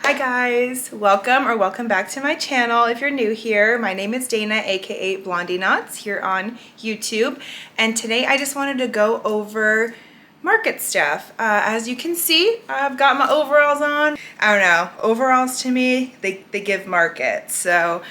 Hi guys, welcome back to my channel. If you're new here, my name is Dana, aka Blondie Knots, here on YouTube, and today I just wanted to go over market stuff. As you can see, I've got my overalls on. I don't know, overalls to me, they give market. So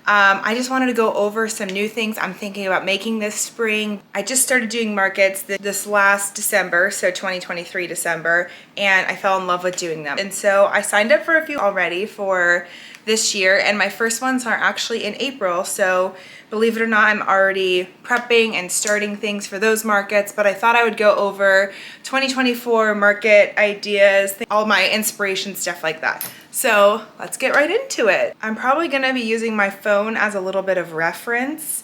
I just wanted to go over some new things I'm thinking about making this spring. I just started doing markets this last December, so 2023 December, and I fell in love with doing them. And so I signed up for a few already for this year, and my first ones are actually in April. So believe it or not, I'm already prepping and starting things for those markets, but I thought I would go over 2024 market ideas, all my inspiration, stuff like that. So let's get right into it. I'm probably gonna be using my phone as a little bit of reference,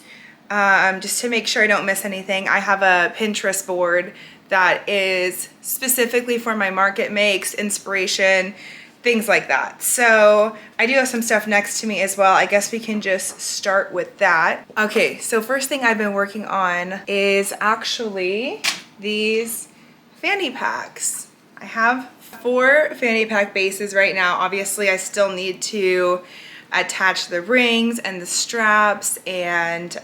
just to make sure I don't miss anything. I have a Pinterest board that is specifically for my market makes, inspiration, things like that. So I do have some stuff next to me as well. I guess we can just start with that. Okay, so first thing I've been working on is actually these Fanny Packs. I have 4 Fanny Pack bases right now. Obviously, I still need to attach the rings and the straps and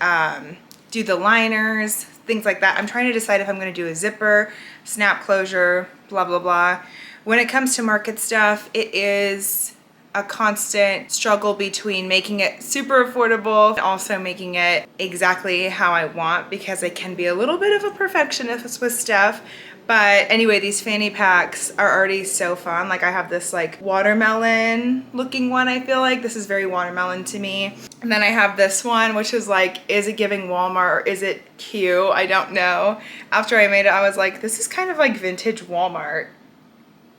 do the liners, things like that. I'm trying to decide if I'm going to do a zipper, snap closure, blah, blah, blah. When it comes to market stuff, it is a constant struggle between making it super affordable and also making it exactly how I want, because I can be a little bit of a perfectionist with stuff. But anyway, these Fanny Packs are already so fun. Like I have this like watermelon looking one, I feel like. This is very watermelon to me. And then I have this one, which is like, is it giving Walmart or is it cute? I don't know. After I made it, I was like, this is kind of like vintage Walmart,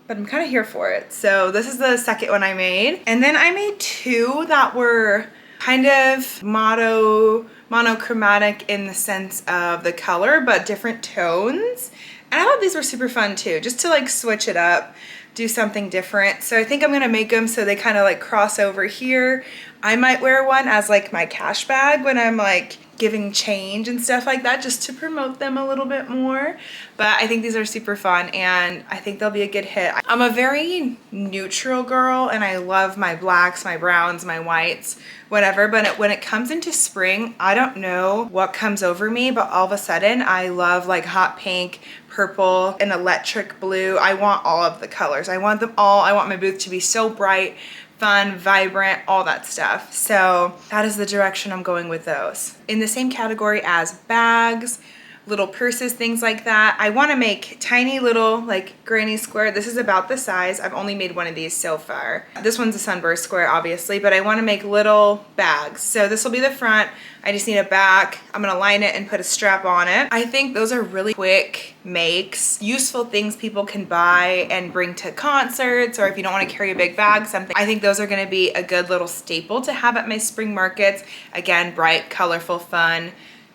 but I'm kind of here for it. So this is the second one I made. And then I made 2 that were kind of monochromatic in the sense of the color, but different tones. And I thought these were super fun too, just to like switch it up, do something different. So I think I'm gonna make them so they kind of like cross over here. I might wear one as like my cash bag when I'm like giving change and stuff like that, just to promote them a little bit more. But I think these are super fun and I think they'll be a good hit. I'm a very neutral girl and I love my blacks, my browns, my whites, whatever. But when it comes into spring, I don't know what comes over me, but all of a sudden I love like hot pink, purple, and electric blue. I want all of the colors. I want them all. I want my booth to be so bright, fun, vibrant, all that stuff. So that is the direction I'm going with those. In the same category as bags, little purses, things like that, I want to make tiny little like granny square. This is about the size. I've only made one of these so far. This one's a sunburst square, obviously, but I want to make little bags. So this will be the front. I just need a back. I'm going to line it and put a strap on it. I think those are really quick makes, useful things people can buy and bring to concerts, or if you don't want to carry a big bag, something. I think those are going to be a good little staple to have at my spring markets. Again, bright, colorful, fun,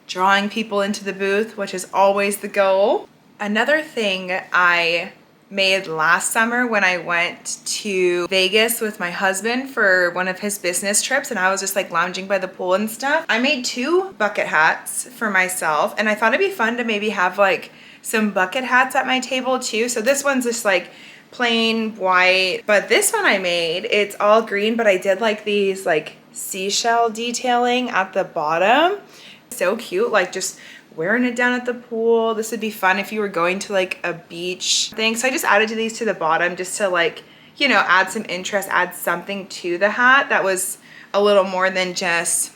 drawing people into the booth, which is always the goal. Another thing I made last summer when I went to Vegas with my husband for one of his business trips, and I was just like lounging by the pool and stuff. I made 2 bucket hats for myself, and I thought it'd be fun to maybe have like some bucket hats at my table too. So this one's just like plain white, but this one I made, it's all green, but I did like these like seashell detailing at the bottom. So cute, like just wearing it down at the pool. This would be fun if you were going to like a beach thing. So I just added these to the bottom just to like, you know, add some interest, add something to the hat that was a little more than just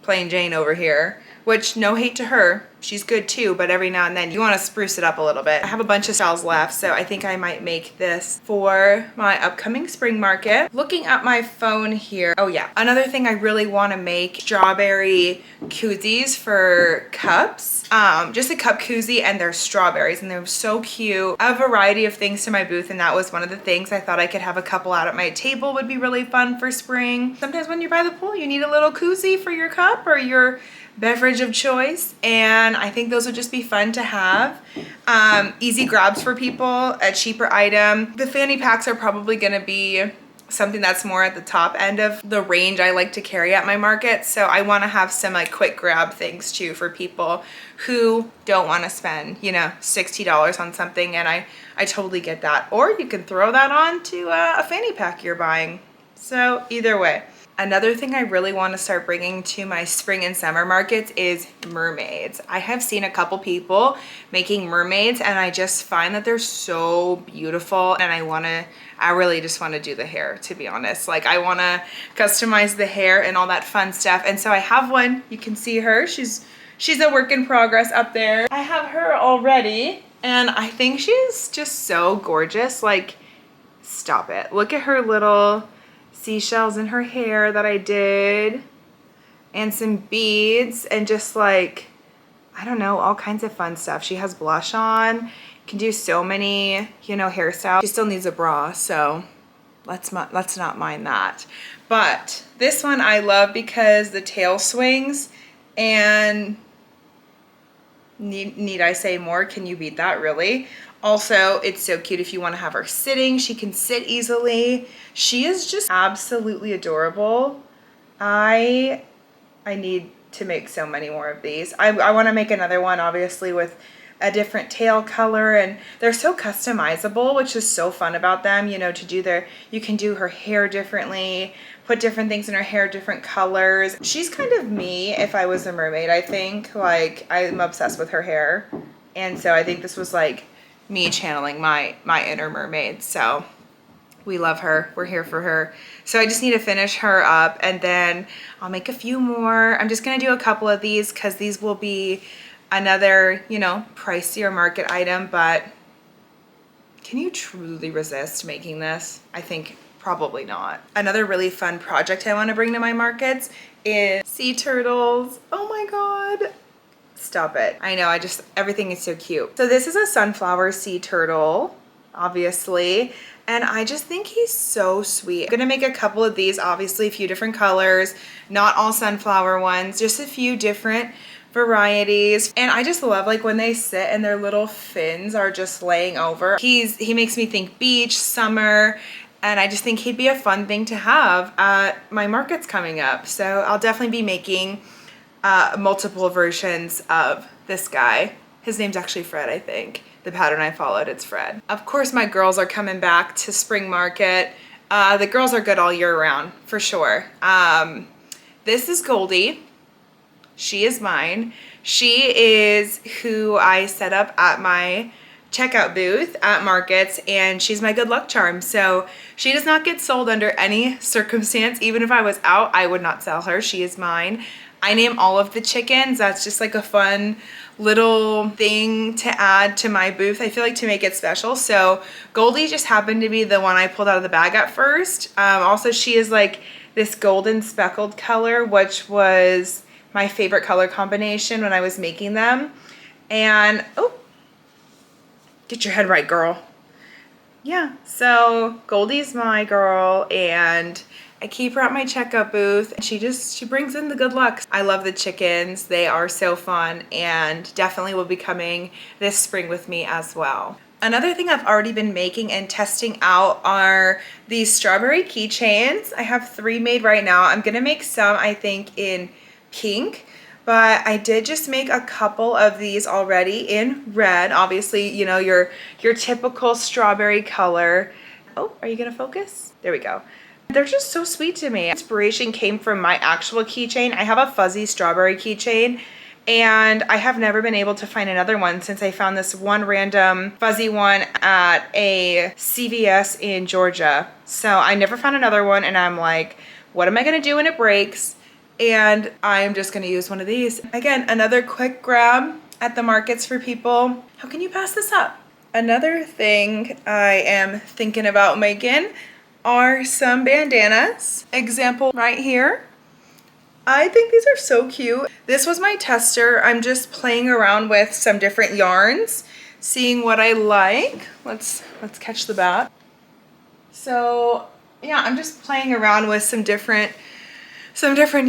plain Jane over here, which no hate to her. She's good too, but every now and then you want to spruce it up a little bit. I have a bunch of styles left, so I think I might make this for my upcoming spring market. Looking at my phone here, oh yeah, another thing I really want to make, strawberry koozies for cups. Just a cup koozie and they're strawberries and they're so cute. A variety of things to my booth, and that was one of the things I thought I could have a couple out at my table would be really fun for spring. Sometimes when you're by the pool, you need a little koozie for your cup or your beverage of choice, and I think those would just be fun to have. Easy grabs for people, a cheaper item. The Fanny Packs are probably gonna be something that's more at the top end of the range I like to carry at my market. So I want to have some like quick grab things too for people who don't want to spend, you know, $60 on something, and I totally get that. Or you can throw that on to a fanny pack you're buying. So either way. Another thing I really want to start bringing to my spring and summer markets is mermaids. I have seen a couple people making mermaids, and I just find that they're so beautiful, and I really just want to do the hair, to be honest. Like, I want to customize the hair and all that fun stuff. And so I have one. You can see her. She's a work in progress up there. I have her already, and I think she's just so gorgeous. Like, stop it. Look at her little seashells in her hair that I did, and some beads, and just like, I don't know, all kinds of fun stuff. She has blush on, can do so many, you know, hairstyles. She still needs a bra, so let's not mind that. But this one I love because the tail swings, and need I say more? Can you beat that, really? Also, it's so cute if you want to have her sitting. She can sit easily. She is just absolutely adorable. I need to make so many more of these. I want to make another one, obviously, with a different tail color, and they're so customizable, which is so fun about them, you know, to do you can do her hair differently, put different things in her hair, different colors. She's kind of me if I was a mermaid, I think. Like, I'm obsessed with her hair, and so I think this was like me channeling my inner mermaid. So we love her. We're here for her. So I just need to finish her up, and then I'll make a few more. I'm just gonna do a couple of these because these will be another, you know, pricier market item, but can you truly resist making this? I think probably not. Another really fun project I want to bring to my markets is sea turtles. Oh my God. Stop it. I know, everything is so cute. So this is a sunflower sea turtle, obviously, and I just think he's so sweet. I'm gonna make a couple of these, obviously a few different colors, not all sunflower ones, just a few different varieties. And I just love like when they sit and their little fins are just laying over. He makes me think beach, summer, and I just think he'd be a fun thing to have at my markets coming up. So I'll definitely be making multiple versions of this guy. His name's actually Fred, I think. The pattern I followed, it's Fred. Of course, my girls are coming back to spring market. The girls are good all year round, for sure. This is Goldie. She is mine. She is who I set up at my checkout booth at markets, and she's my good luck charm. So she does not get sold under any circumstance. Even if I was out, I would not sell her. She is mine. I name all of the chickens. That's just like a fun little thing to add to my booth, I feel like, to make it special. So Goldie just happened to be the one I pulled out of the bag at first. Also, she is like this golden speckled color, which was my favorite color combination when I was making them. And, oh, get your head right, girl. Yeah, so Goldie's my girl, and I keep her at my checkout booth. She brings in the good luck. I love the chickens. They are so fun, and definitely will be coming this spring with me as well. Another thing I've already been making and testing out are these strawberry keychains. I have 3 made right now. I'm gonna make some, I think, in pink, but I did just make a couple of these already in red. Obviously, you know, your typical strawberry color. Oh, are you gonna focus? There we go. They're just so sweet to me. Inspiration came from my actual keychain. I have a fuzzy strawberry keychain, and I have never been able to find another one since I found this one random fuzzy one at a CVS in Georgia. So I never found another one, and I'm like, what am I gonna do when it breaks? And I'm just gonna use one of these. Again, another quick grab at the markets for people. How can you pass this up? Another thing I am thinking about making are some bandanas. Example right here. I think these are so cute. This was my tester. I'm just playing around with some different yarns, seeing what I like. Let's catch the bat. So yeah, I'm just playing around with some different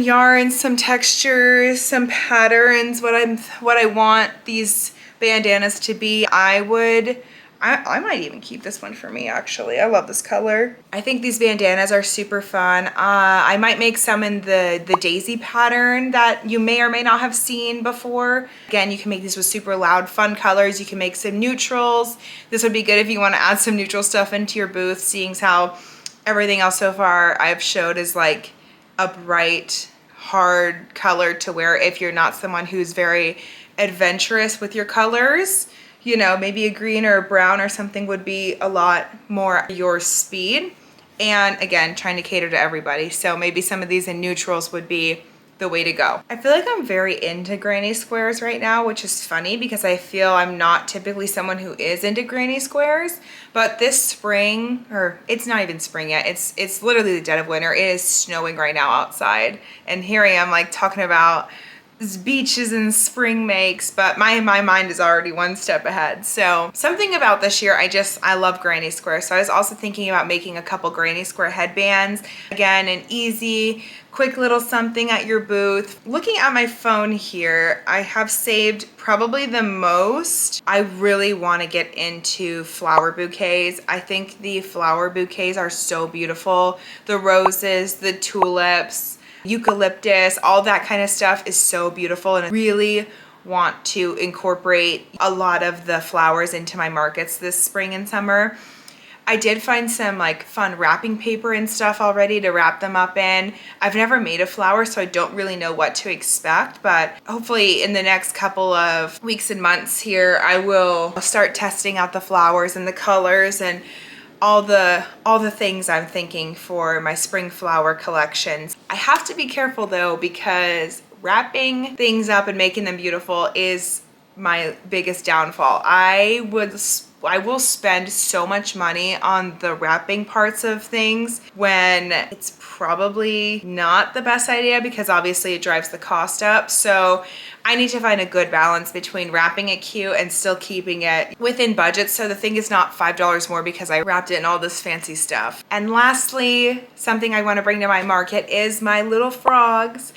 yarns, some textures, some patterns, what I want these bandanas to be. I would I might even keep this one for me, actually. I love this color. I think these bandanas are super fun. I might make some in the daisy pattern that you may or may not have seen before. Again, you can make these with super loud, fun colors. You can make some neutrals. This would be good if you want to add some neutral stuff into your booth, seeing how everything else so far I've showed is like a bright, hard color to wear if you're not someone who's very adventurous with your colors. You know, maybe a green or a brown or something would be a lot more your speed. And again, trying to cater to everybody. So maybe some of these in neutrals would be the way to go. I feel like I'm very into granny squares right now, which is funny because I feel I'm not typically someone who is into granny squares. But this spring, or it's not even spring yet, it's literally the dead of winter. It is snowing right now outside. And here I am like talking about beaches and spring makes, but my mind is already one step ahead. So something about this year, I love granny square. So I was also thinking about making a couple granny square headbands. Again, an easy, quick little something at your booth. Looking at my phone here, I have saved probably the most. I really want to get into flower bouquets. I think the flower bouquets are so beautiful. The roses, the tulips, eucalyptus, all that kind of stuff is so beautiful, and I really want to incorporate a lot of the flowers into my markets this spring and summer. I did find some like fun wrapping paper and stuff already to wrap them up in. I've never made a flower, so I don't really know what to expect, but hopefully in the next couple of weeks and months here, I will start testing out the flowers and the colors and all the things I'm thinking for my spring flower collections. I have to be careful though, because wrapping things up and making them beautiful is my biggest downfall. I will spend so much money on the wrapping parts of things when it's probably not the best idea, because obviously it drives the cost up. So I need to find a good balance between wrapping it cute and still keeping it within budget, so the thing is not $5 more because I wrapped it in all this fancy stuff. And lastly, something I want to bring to my market is my little frogs.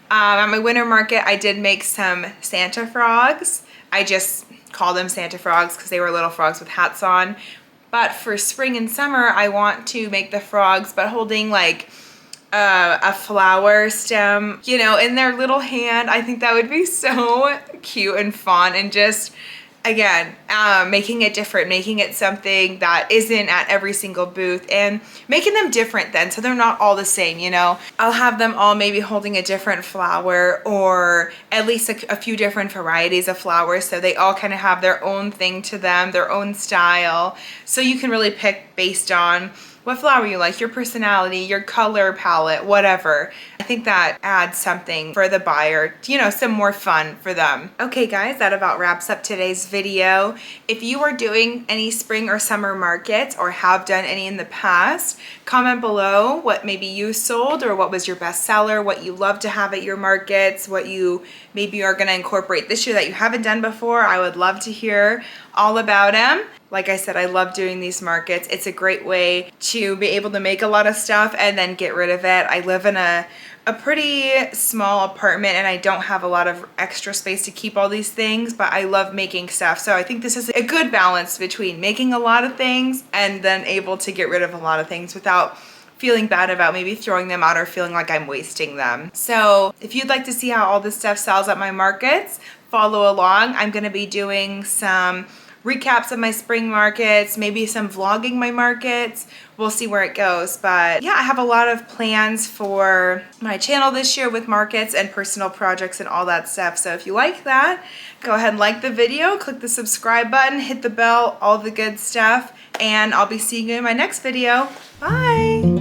At my winter market, I did make some Santa frogs. I just call them Santa frogs because they were little frogs with hats on. But for spring and summer, I want to make the frogs but holding like a flower stem, you know, in their little hand. I think that would be so cute and fun, and just, again, making it different, making it something that isn't at every single booth, and making them different then, so they're not all the same, you know. I'll have them all maybe holding a different flower, or at least a few different varieties of flowers, so they all kind of have their own thing to them, their own style, so you can really pick based on what flower you like, your personality, your color palette, whatever. I think that adds something for the buyer, you know, some more fun for them. Okay guys, that about wraps up today's video. If you are doing any spring or summer markets, or have done any in the past, comment below what maybe you sold, or what was your best seller, what you love to have at your markets, what you maybe are gonna incorporate this year that you haven't done before. I would love to hear all about them. Like I said, I love doing these markets. It's a great way to be able to make a lot of stuff and then get rid of it. I live in a pretty small apartment, and I don't have a lot of extra space to keep all these things, but I love making stuff. So I think this is a good balance between making a lot of things and then able to get rid of a lot of things without feeling bad about maybe throwing them out or feeling like I'm wasting them. So if you'd like to see how all this stuff sells at my markets, follow along. I'm gonna be doing some recaps of my spring markets, maybe some vlogging my markets. We'll see where it goes. But yeah, I have a lot of plans for my channel this year with markets and personal projects and all that stuff. So if you like that, go ahead and like the video, click the subscribe button, hit the bell, all the good stuff, and I'll be seeing you in my next video. Bye!